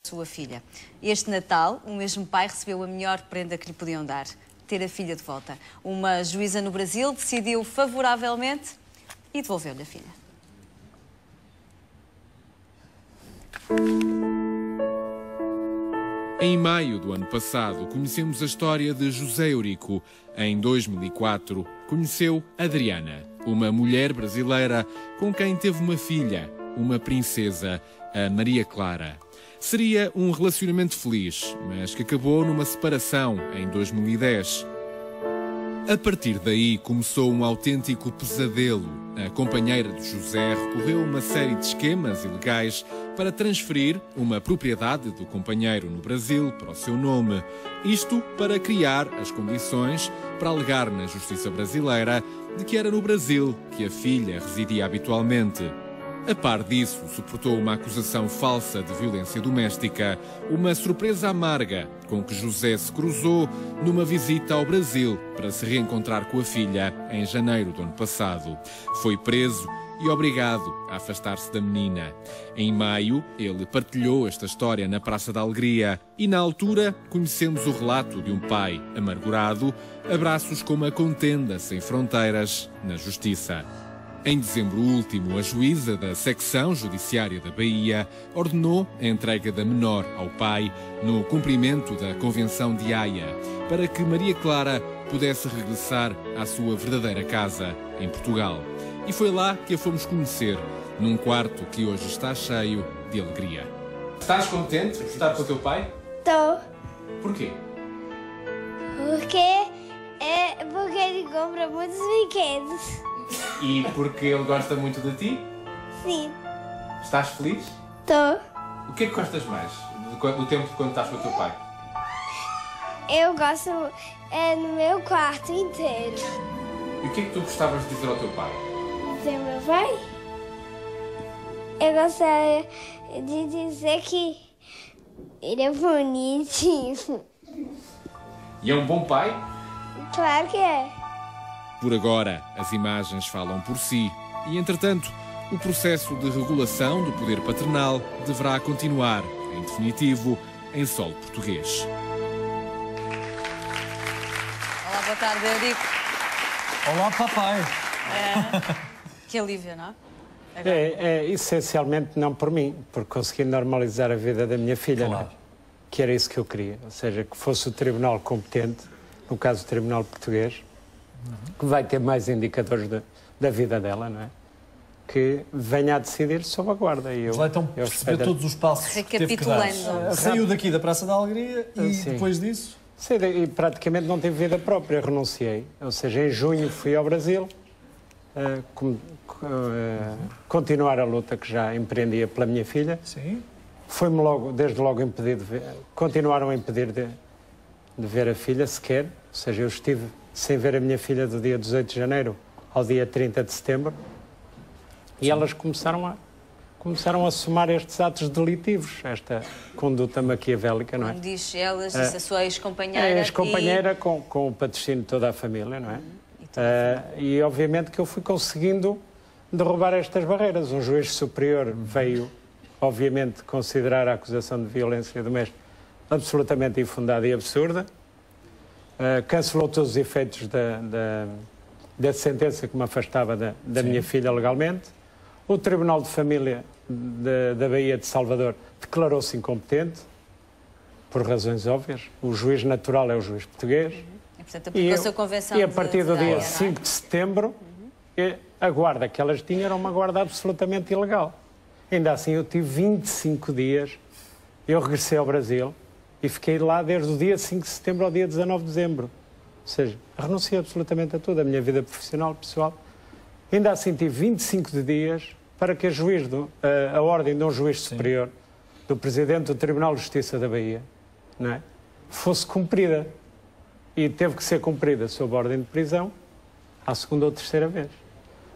sua filha. Este Natal, o mesmo pai recebeu a melhor prenda que lhe podiam dar, ter a filha de volta. Uma juíza no Brasil decidiu favoravelmente e devolveu-lhe a filha. Em maio do ano passado, conhecemos a história de José Eurico. Em 2004, conheceu Adriana, uma mulher brasileira com quem teve uma filha, uma princesa, a Maria Clara. Seria um relacionamento feliz, mas que acabou numa separação em 2010. A partir daí começou um autêntico pesadelo. A companheira de José recorreu a uma série de esquemas ilegais para transferir uma propriedade do companheiro no Brasil para o seu nome. Isto para criar as condições para alegar na justiça brasileira de que era no Brasil que a filha residia habitualmente. A par disso, suportou uma acusação falsa de violência doméstica, uma surpresa amarga com que José se cruzou numa visita ao Brasil para se reencontrar com a filha em janeiro do ano passado. Foi preso e obrigado a afastar-se da menina. Em maio, ele partilhou esta história na Praça da Alegria e, na altura, conhecemos o relato de um pai amargurado, abraços com uma contenda sem fronteiras na justiça. Em dezembro último, a juíza da secção judiciária da Bahia ordenou a entrega da menor ao pai no cumprimento da Convenção de Haia, para que Maria Clara pudesse regressar à sua verdadeira casa, em Portugal. E foi lá que a fomos conhecer, num quarto que hoje está cheio de alegria. Estás contente de estar com o teu pai? Estou. Porquê? Porque ele compra muitos brinquedos. E porque ele gosta muito de ti? Sim. Estás feliz? Estou. O que é que gostas mais do tempo de quando estás com o teu pai? Eu gosto no meu quarto inteiro. E o que é que tu gostavas de dizer ao teu pai? Dizer meu pai? Eu gostaria de dizer que ele é bonitinho. E é um bom pai? Claro que é. Por agora, as imagens falam por si e, entretanto, o processo de regulação do poder paternal deverá continuar, em definitivo, em solo português. Olá, boa tarde, Eurico. Olá, papai. Que alívio, não é? É essencialmente não por mim, por conseguir normalizar a vida da minha filha, Claro. não é? Que era isso que eu queria, ou seja, que fosse o tribunal competente, no caso o tribunal português, que vai ter mais indicadores da vida dela, não é? Que venha a decidir sob a guarda. E Vai então perceber todos os passos que teve que dar. Recapitulando. Saiu daqui da Praça da Alegria e Sim. depois disso... Sim, e praticamente não tive vida própria, renunciei. Ou seja, em junho fui ao Brasil continuar a luta que já empreendia pela minha filha. Sim. Foi-me desde logo impedido, continuaram a impedir de ver a filha sequer. Ou seja, eu estive sem ver a minha filha do dia 18 de janeiro ao dia 30 de setembro. E elas começaram a somar estes atos delitivos, esta conduta maquiavélica, não é? Como diz elas, disse a sua ex-companheira. É ex-companheira com o patrocínio de toda a família, não é? E obviamente que eu fui conseguindo derrubar estas barreiras. Um juiz superior veio, obviamente, considerar a acusação de violência doméstica absolutamente infundada e absurda. Cancelou todos os efeitos da sentença que me afastava da minha filha legalmente. O Tribunal de Família da Baía de Salvador declarou-se incompetente, por razões óbvias. O juiz natural é o juiz português. E, portanto, aplicou-se a convenção E a partir do dia Haia, 5 de setembro, a guarda que elas tinham era uma guarda absolutamente ilegal. Ainda assim, eu tive 25 dias, eu regressei ao Brasil e fiquei lá desde o dia 5 de setembro ao dia 19 de dezembro. Ou seja, renunciei absolutamente a tudo, a minha vida profissional, pessoal. Ainda assim, tive 25 dias para que a ordem de um juiz superior, do Presidente do Tribunal de Justiça da Bahia, não é, fosse cumprida. E teve que ser cumprida sob ordem de prisão à segunda ou terceira vez.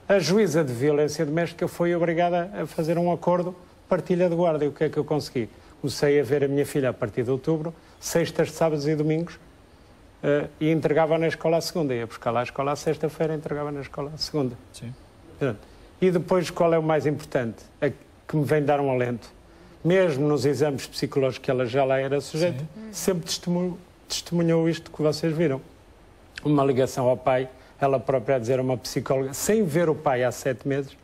A juíza de violência doméstica foi obrigada a fazer um acordo de partilha de guarda. E o que é que eu consegui? Comecei a ver a minha filha a partir de outubro, sextas, sábados e domingos, e entregava na escola à segunda. Ia buscar lá à escola à sexta-feira e entregava na escola à segunda. Sim. E depois, qual é o mais importante? A que me vem dar um alento. mesmo nos exames psicológicos que ela já lá era sujeita, sempre testemunhou isto que vocês viram. Uma ligação ao pai, ela própria a dizer a uma psicóloga, sem ver o pai há 7 meses,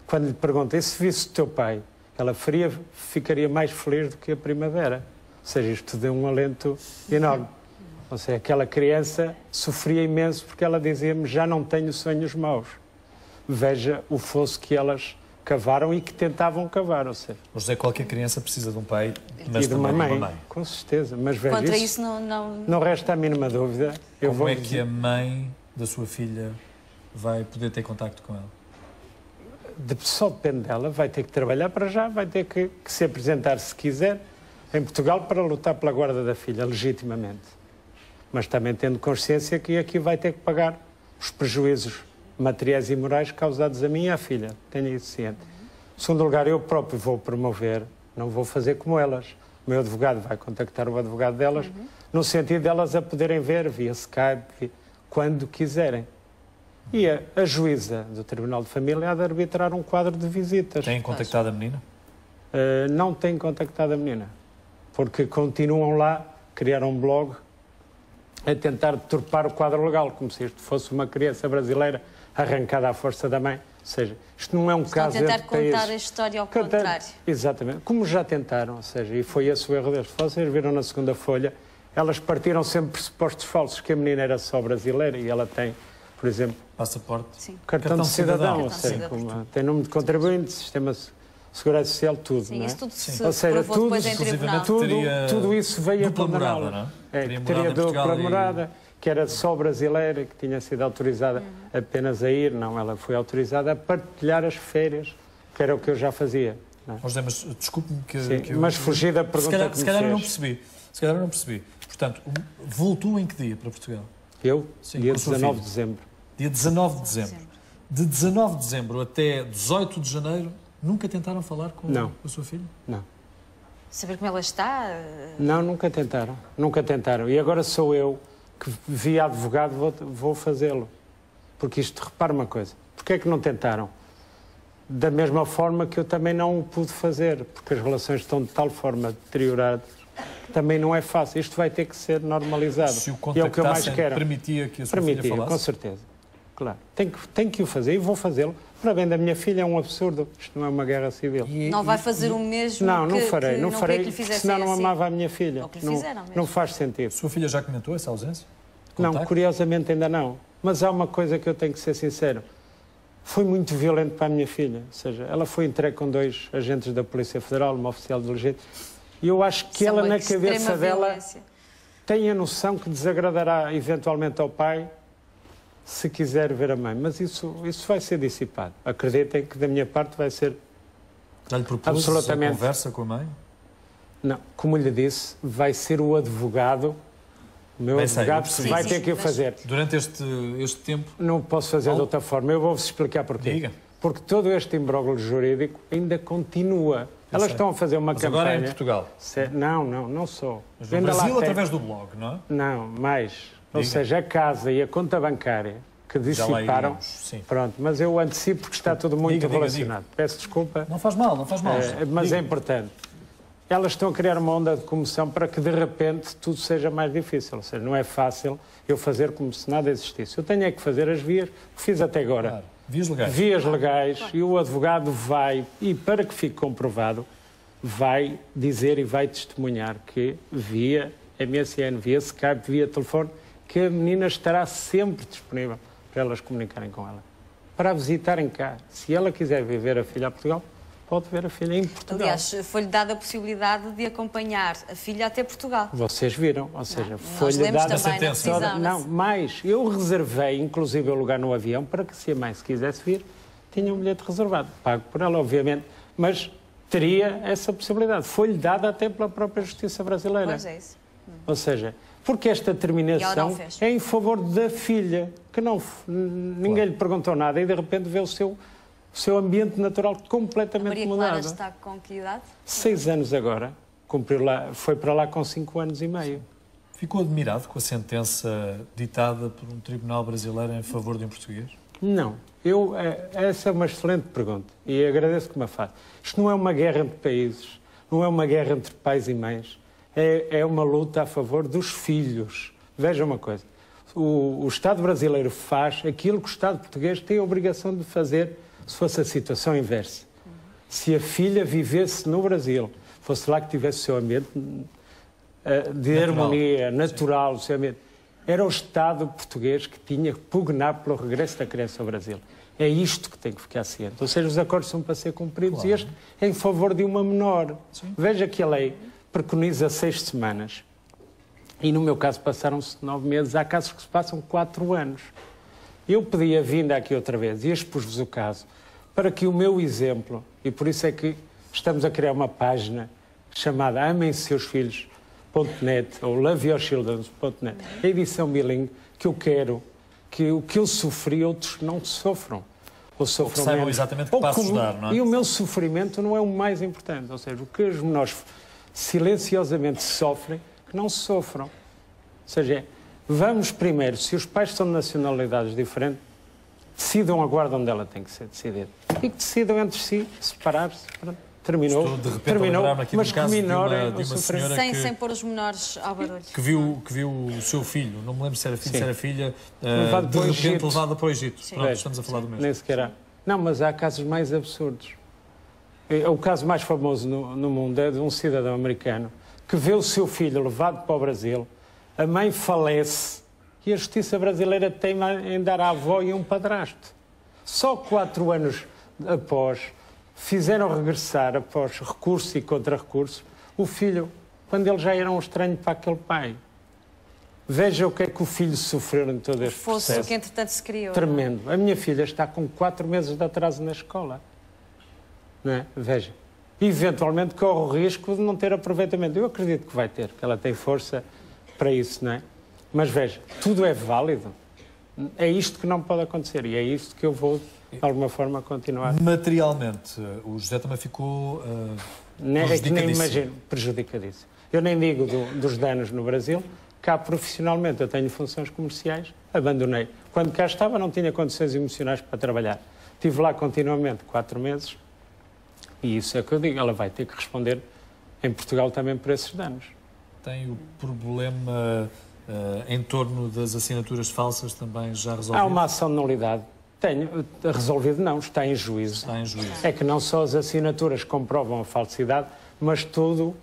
quando lhe perguntei se visse o teu pai, ela ficaria mais feliz do que a primavera. Ou seja, isto deu um alento enorme. Ou seja, aquela criança sofria imenso porque ela dizia-me, já não tenho sonhos maus. Veja o fosso que elas cavaram e que tentavam cavar. Ou seja, José, qualquer criança precisa de um pai, mas e de uma também mãe, com certeza. Mas veja, Contra isso não resta a mínima dúvida. Como é que a mãe da sua filha vai poder ter contacto com ela? Só depende dela, vai ter que trabalhar para já, vai ter que se apresentar, se quiser, em Portugal para lutar pela guarda da filha, legitimamente. Mas também tendo consciência que aqui vai ter que pagar os prejuízos materiais e morais causados a mim e à filha. Tenha isso ciente. Em segundo lugar, eu próprio vou promover, não vou fazer como elas. O meu advogado vai contactar o advogado delas, no sentido delas a poderem ver via Skype, quando quiserem. E a juíza do Tribunal de Família há de arbitrar um quadro de visitas. Tem contactado a menina? Não tem contactado a menina, porque continuam lá, criaram um blog, a tentar deturpar o quadro legal, como se isto fosse uma criança brasileira arrancada à força da mãe. Ou seja, isto não é um caso tentar entre países. contar a história ao contrário. Exatamente, como já tentaram, ou seja, e foi esse o erro deles. Vocês viram na segunda folha, elas partiram sempre pressupostos falsos, que a menina era só brasileira e ela tem, por exemplo, passaporte, cartão de cidadão, ou seja, tem número de contribuinte, sistema de segurança social, tudo. Sim, não é? isso tudo se ou seja, provou depois em tribunal. Tudo isso veio a condená-la. Não é? Teria dupla morada, que era só brasileira, que tinha sido autorizada apenas a ir, não, ela foi autorizada a partilhar as férias, que era o que eu já fazia. Não é? José, mas desculpe-me que eu... Mas fugi da pergunta que se calhar me não fez. percebi. Se calhar não percebi. Portanto, voltou em que dia para Portugal? Eu? Sim, Dia com a sua 19 de filha. dezembro. Dia 19 de dezembro. De 19 de dezembro até 18 de janeiro, nunca tentaram falar com a sua filha? Não. Saber como ela está? Não, nunca tentaram. Nunca tentaram. E agora sou eu que, via advogado, vou fazê-lo. Porque isto, repara uma coisa. Porquê é que não tentaram? Da mesma forma que eu também não o pude fazer, porque as relações estão de tal forma deterioradas que também não é fácil. Isto vai ter que ser normalizado. Se o e é o que eu mais contactassem, quero. permitia que a sua filha falasse? Com certeza. Claro. Tenho que o fazer e vou fazê-lo. Para bem da minha filha é um absurdo. Isto não é uma guerra civil. Não vai fazer o mesmo não que farei. Não farei, que lhe fizessem senão não assim. amava a minha filha. Ou que lhe fizeram mesmo. Não faz sentido. A sua filha já comentou essa ausência? Não, Contacto? curiosamente ainda não. Mas há uma coisa que eu tenho que ser sincero. Foi muito violento para a minha filha. Ou seja, ela foi entregue com 2 agentes da Polícia Federal, uma oficial de legítimo. E eu acho que ela, na cabeça dela, tem a noção que desagradará eventualmente ao pai se quiser ver a mãe. Mas isso vai ser dissipado. Acreditem que da minha parte vai ser Já lhe propôs absolutamente. a conversa com a mãe? Não, como lhe disse, vai ser o advogado, o meu Bem sei, eu advogado, percebi. vai ter que o fazer. Durante este tempo... Não posso fazer de outra forma. Eu vou-vos explicar porquê. Diga. Porque todo este imbróglio jurídico ainda continua. Elas sei. estão a fazer uma Mas campanha... agora é em Portugal. Não sou. Mas no Ainda lá Brasil, tem- através do blog, não é? Não, mais. Ou Diga. seja, a casa e a conta bancária que Já lá dissiparam... iremos, sim. Pronto, mas eu antecipo porque está tudo muito Diga. relacionado. Peço desculpa, Não faz mal, não faz mal. mas Diga. é importante. Elas estão a criar uma onda de comoção para que, de repente, tudo seja mais difícil. Ou seja, não é fácil eu fazer como se nada existisse. Eu tenho é que fazer as vias que fiz até agora. Claro. Vias legais. Vias legais, e o advogado vai, e para que fique comprovado, vai dizer e vai testemunhar que via MSN, via Skype, via telefone, que a menina estará sempre disponível para elas comunicarem com ela. Para a visitarem cá. Se ela quiser ver a filha a Portugal, pode ver a filha em Portugal. Aliás, foi-lhe dada a possibilidade de acompanhar a filha até Portugal. Vocês viram, ou seja, Nós foi-lhe lemos dada também na sentença. decisão. Não, mais, eu reservei inclusive o lugar no avião para que se a mãe se quisesse vir, tinha um bilhete reservado, pago por ela, obviamente, mas teria essa possibilidade. Foi-lhe dada até pela própria Justiça brasileira. Pois é isso. Ou seja, porque esta E ela não terminação fez. é em favor da filha, que ninguém lhe perguntou nada e de repente vê o seu ambiente natural A completamente Maria Clara mudado. está com que idade? 6 anos agora, foi para lá com 5 anos e meio. Ficou admirado com a sentença ditada por um tribunal brasileiro em favor de um português? Não. Essa é uma excelente pergunta e agradeço que me a faz. Isto não é uma guerra entre países, não é uma guerra entre pais e mães, é uma luta a favor dos filhos. Veja uma coisa, o Estado brasileiro faz aquilo que o Estado português tem a obrigação de fazer se fosse a situação inversa. Se a filha vivesse no Brasil, fosse lá que tivesse o seu ambiente de harmonia, natural, o seu ambiente, era o Estado português que tinha que pugnar pelo regresso da criança ao Brasil. É isto que tem que ficar ciente. Ou seja, os acordos são para ser cumpridos e este é em favor de uma menor. Sim. Veja que a lei preconiza 6 semanas e, no meu caso, passaram-se 9 meses. Há casos que se passam 4 anos. Eu pedi a vinda aqui outra vez e expus-vos o caso para que o meu exemplo, e por isso é que estamos a criar uma página chamada amemseusfilhos.net ou loveyourchildren.net, a edição bilingue, que eu quero que o que eu sofri outros não sofram. Ou sofram saibam menos. Exatamente que passos dar, não é? E o meu sofrimento não é o mais importante. Ou seja, o que os menores silenciosamente sofrem, que não sofram. Ou seja, vamos primeiro, se os pais são de nacionalidades diferentes, decidam a guarda onde ela tem que ser decidida. E que decidam entre si, separar-se. Terminou. Estou de repente terminou, a aqui mas do caso que menor de uma senhora sem pôr os menores ao barulho. Que viu o seu filho, não me lembro se era filho, se era filha, levado de repente levada para o Egito. Sim. Pronto, estamos a falar do mesmo. Nem sequer há. Não, mas há casos mais absurdos. O caso mais famoso no mundo é de um cidadão americano que vê o seu filho levado para o Brasil, a mãe falece e a justiça brasileira tem em dar à avó e um padrasto. Só 4 anos após fizeram regressar, após recurso e contra-recurso, o filho, quando ele já era um estranho para aquele pai. Veja o que é que o filho sofreu em todo este processo. Fosse o que entretanto se criou. Tremendo. A minha filha está com 4 meses de atraso na escola. Não é? Veja. Eventualmente corre o risco de não ter aproveitamento. Eu acredito que vai ter, que ela tem força para isso, não é? Mas veja, tudo é válido. É isto que não pode acontecer e é isto que eu vou, de alguma forma, continuar. Materialmente, o José também ficou nem imagino, prejudicadíssimo. Eu nem digo dos danos no Brasil. Cá, profissionalmente, eu tenho funções comerciais, abandonei. Quando cá estava, não tinha condições emocionais para trabalhar. Estive lá continuamente 4 meses e isso é o que eu digo. Ela vai ter que responder em Portugal também por esses danos. Tem o problema em torno das assinaturas falsas também já resolvido? Há uma ação de nulidade. Tenho resolvido, não, está em juízo. Está em juízo. É que não só as assinaturas comprovam a falsidade, mas tudo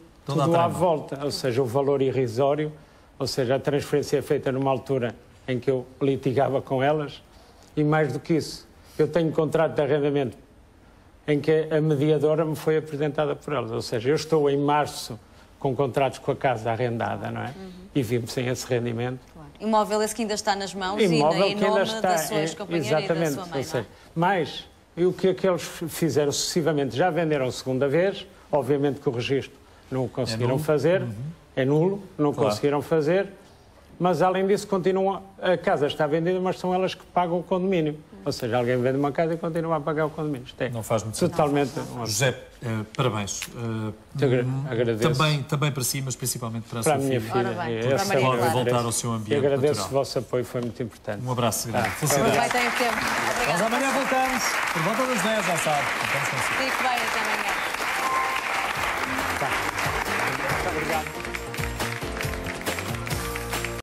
à volta. Ou seja, o valor irrisório, ou seja, a transferência é feita numa altura em que eu litigava com elas e, mais do que isso, eu tenho contrato de arrendamento em que a mediadora me foi apresentada por elas. Ou seja, eu estou em março com contratos com a casa arrendada, não é? E vivo sem esse rendimento. Claro. Imóvel esse que ainda está nas mãos Imóvel e em que ainda nome está, da sua ex-companheira e da sua mãe, ou seja, mas o que aqueles fizeram sucessivamente, já venderam a segunda vez, obviamente que o registro não o conseguiram fazer, é nulo, não conseguiram fazer, mas além disso continuam, a casa está vendida, mas são elas que pagam o condomínio. Ou seja, alguém vende uma casa e continua a pagar o condomínio. Isto é não faz muito totalmente sentido. José, parabéns. Agradeço. Também para si, mas principalmente para a Para sua a minha filha. filha. Pode voltar ao seu ambiente E agradeço natural. o vosso apoio, foi muito importante. Um abraço grande. Aproveitem o tempo. Nós amanhã voltamos, por volta das 10, já sabe. Contamos consigo. Fique bem, até amanhã. Muito obrigado.